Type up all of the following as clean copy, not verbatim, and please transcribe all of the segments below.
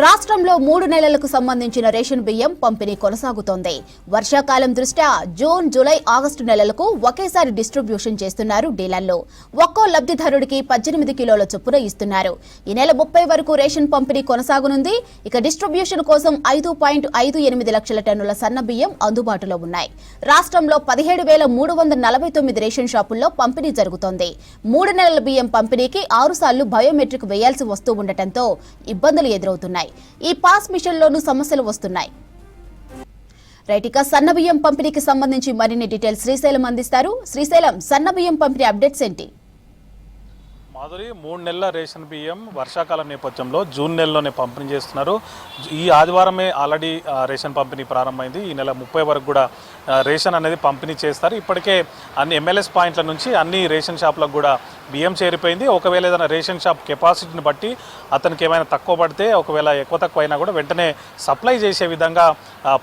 రాష్ట్రంలో 3 నెలలకు సంబంధించిన రేషన్ బియ్యం పంపిణీ కొనసాగుతోంది. వర్షాకాలం దృష్ట్యా జూన్, జూలై, ఆగస్టు నెలలకు ఒకేసారి డిస్ట్రిబ్యూషన్ చేస్తున్నారు డీలర్లు. ఒక్కో లబ్ధిదారుడికి 18 కిలోల చొప్పున ఇస్తున్నారు. ఈ నెల 30 వరకు రేషన్ పంపిణీ కొనసాగనుంది. ఇక డిస్ట్రిబ్యూషన్ కోసం 5.58 లక్షల టన్నుల సన్న బియ్యం అందుబాటులో ఉన్నాయి. రాష్ట్రంలో 17,349 రేషన్ షాపుల్లో పంపిణీ జరుగుతోంది. 3 నెలల బియ్యం పంపిణీకి 6 సార్లు బయోమెట్రిక్ వేయాల్సి వస్తూ ఉండటంతో ఇబ్బందులు ఎదురవుతున్నాయి. ఈ పాస్ మిషన్లోనూ సమస్యలు వస్తున్నాయి. రైటిక సన్న బియ్యం పంపిణీకి సంబంధించి మరిన్ని డీటెయిల్స్ శ్రీశైలం అందిస్తారు. శ్రీశైలం, సన్న బియ్యం పంపిణీ అప్డేట్స్ ఏంటి? మాధురి, 3 నెలల రేషన్ బియ్యం వర్షాకాలం నేపథ్యంలో జూన్ నెలలోనే పంపిణీ చేస్తున్నారు. ఈ ఆదివారమే ఆల్రెడీ రేషన్ పంపిణీ ప్రారంభమైంది. ఈ నెల 30 వరకు కూడా రేషన్ అనేది పంపిణీ చేస్తారు. ఇప్పటికే అన్ని ఎంఎల్ఎస్ పాయింట్ల నుంచి అన్ని రేషన్ షాపులకు కూడా బియ్యం చేరిపోయింది. ఒకవేళ ఏదైనా రేషన్ షాప్ కెపాసిటీని బట్టి అతనికి ఏమైనా తక్కువ పడితే, ఒకవేళ ఎక్కువ తక్కువ అయినా కూడా వెంటనే సప్లై చేసే విధంగా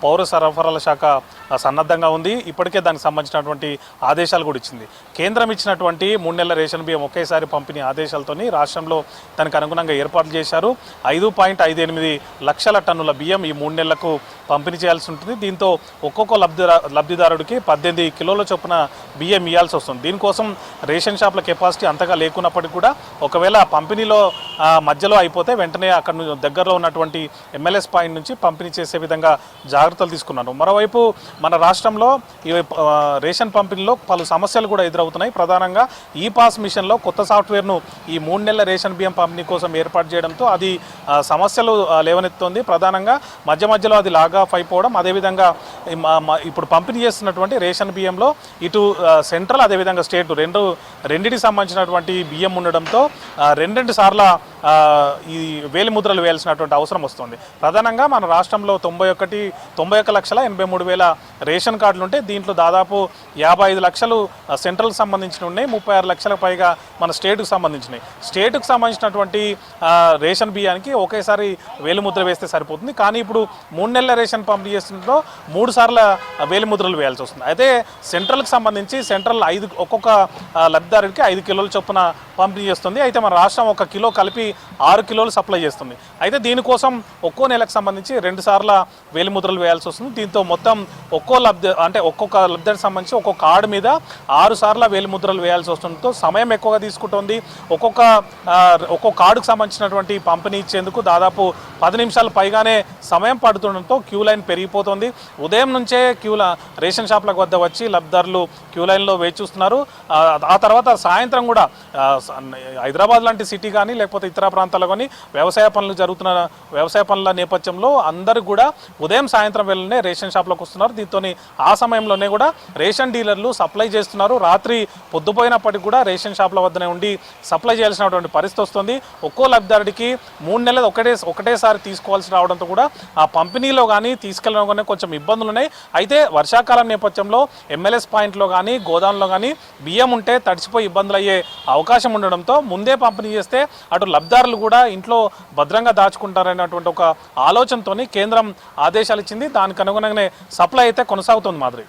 పౌర సరఫరాల శాఖ సన్నద్ధంగా ఉంది. ఇప్పటికే దానికి సంబంధించినటువంటి ఆదేశాలు కూడా ఇచ్చింది. కేంద్రం ఇచ్చినటువంటి 3 నెలల రేషన్ బియ్యం ఒకేసారి పంపిణీ ఆదేశాలతోని రాష్ట్రంలో దానికి అనుగుణంగా ఏర్పాట్లు చేశారు. 5.58 లక్షల టన్నుల బియ్యం ఈ 3 నెలలకు పంపిణీ చేయాల్సి ఉంటుంది. దీంతో ఒక్కొక్క లబ్ధిదారుడికి 18 కిలోల చొప్పున బియ్యం ఇవ్వాల్సి వస్తుంది. దీనికోసం రేషన్ షాప్ల కెపాసిటీ అంతగా లేకున్నప్పటికీ కూడా ఒకవేళ పంపిణీలో మధ్యలో అయిపోతే వెంటనే అక్కడ దగ్గరలో ఉన్నటువంటి ఎంఎల్ఎస్ పాయింట్ నుంచి పంపిణీ చేసే విధంగా జాగ్రత్తలు తీసుకున్నారు. మరోవైపు మన రాష్ట్రంలో ఈ రేషన్ పంపిణీలో పలు సమస్యలు కూడా ఎదురవుతున్నాయి. ప్రధానంగా ఈ పాస్ మిషన్లో కొత్త సాఫ్ట్వేర్ను ఈ 3 నెలల రేషన్ బియ్యం పంపిణీ కోసం ఏర్పాటు చేయడంతో అది సమస్యలు లేవనెత్తుంది. ప్రధానంగా మధ్య మధ్యలో అది లాగ్ ఆఫ్ అయిపోవడం, అదేవిధంగా ఇప్పుడు పంపిణీ చేస్తున్నటువంటి రేషన్ బియ్యంలో ఇటు సెంట్రల్ అదేవిధంగా స్టేట్ రెండింటికి సంబంధించినటువంటి బియ్యం ఉండడంతో 2 సార్ల ఈ వేలిముద్రలు వేయాల్సినటువంటి అవసరం వస్తుంది. ప్రధానంగా మన రాష్ట్రంలో 91,83,000 రేషన్ కార్డులు ఉంటే దీంట్లో దాదాపు 55 లక్షలు సెంట్రల్కి సంబంధించినవి ఉన్నాయి. 36 లక్షలకు పైగా మన స్టేట్కు సంబంధించినవి. స్టేట్కు సంబంధించినటువంటి రేషన్ బియ్యానికి ఒకేసారి వేలిముద్ర వేస్తే సరిపోతుంది. కానీ ఇప్పుడు 3 నెలల రేషన్ పంపిణీ చేస్తుందో 3 సార్ల వేలిముద్రలు వేయాల్సి వస్తుంది. అయితే సెంట్రల్కి సంబంధించి సెంట్రల్ ఒక్కొక్క లబ్ధిదారుడికి 5 కిలోల చొప్పున పంపిణీ చేస్తుంది. అయితే మన రాష్ట్రం 1 కిలో కలిపి 6 కిలోలు సప్లై చేస్తుంది. అయితే దీనికోసం ఒక్కో నెలకు సంబంధించి 2 సార్ల వేలిముద్రలు వేయాల్సి వస్తుంది. దీంతో మొత్తం ఒక్కొక్క లబ్ధిదారికి సంబంధించి ఒక్కొక్క కార్డు మీద 6 సార్ల వేలిముద్రలు వేయాల్సి వస్తుండటంతో సమయం ఎక్కువగా తీసుకుంటుంది. ఒక్కొక్క కార్డుకు సంబంధించినటువంటి పంపిణీ ఇచ్చేందుకు దాదాపు 10 నిమిషాలు పైగానే సమయం పడుతుండటంతో క్యూ లైన్ పెరిగిపోతుంది. ఉదయం నుంచే రేషన్ షాప్లకు వద్ద వచ్చి లబ్ధిదారులు క్యూ లైన్లో వేచి చూస్తున్నారు. ఆ తర్వాత సాయంత్రం కూడా హైదరాబాద్ లాంటి సిటీ కానీ లేకపోతే ఇతర ప్రాంతాల్లో కానీ వ్యవసాయ పనుల నేపథ్యంలో అందరూ కూడా ఉదయం సాయంత్రం వేళనే రేషన్ షాప్లోకి వస్తున్నారు. దీంతో ఆ సమయంలోనే కూడా రేషన్ డీలర్లు సప్లై చేస్తున్నారు. రాత్రి పొద్దుపోయినప్పటికీ కూడా రేషన్ షాప్ల వద్దనే ఉండి సప్లై చేయాల్సినటువంటి పరిస్థితి వస్తుంది. ఒక్కో లబ్ధిదారుడికి 3 నెలలు ఒకటేసారి తీసుకోవాల్సి రావడంతో కూడా ఆ పంపిణీలో కానీ తీసుకెళ్ళడం కానీ కొంచెం ఇబ్బందులు ఉన్నాయి. అయితే వర్షాకాలం నేపథ్యంలో ఎంఎల్ఎస్ పాయింట్లో కానీ గోదాంలో కానీ బియ్యం ఉంటే తడిచిపోయి ఇబ్బందులు అయ్యే అవకాశం ఉండడంతో ముందే పంపిణీ చేస్తే అటు లబ్ధిదారులు కూడా ఇంట్లో భద్రంగా దాచుకుంటారనేటువంటి ఒక ఆలోచనతోని కేంద్రం ఆదేశాలు ఇచ్చింది. దానికి అనుగుణంగానే సప్లై అయితే కొనసాగుతుంది. మాదిరి.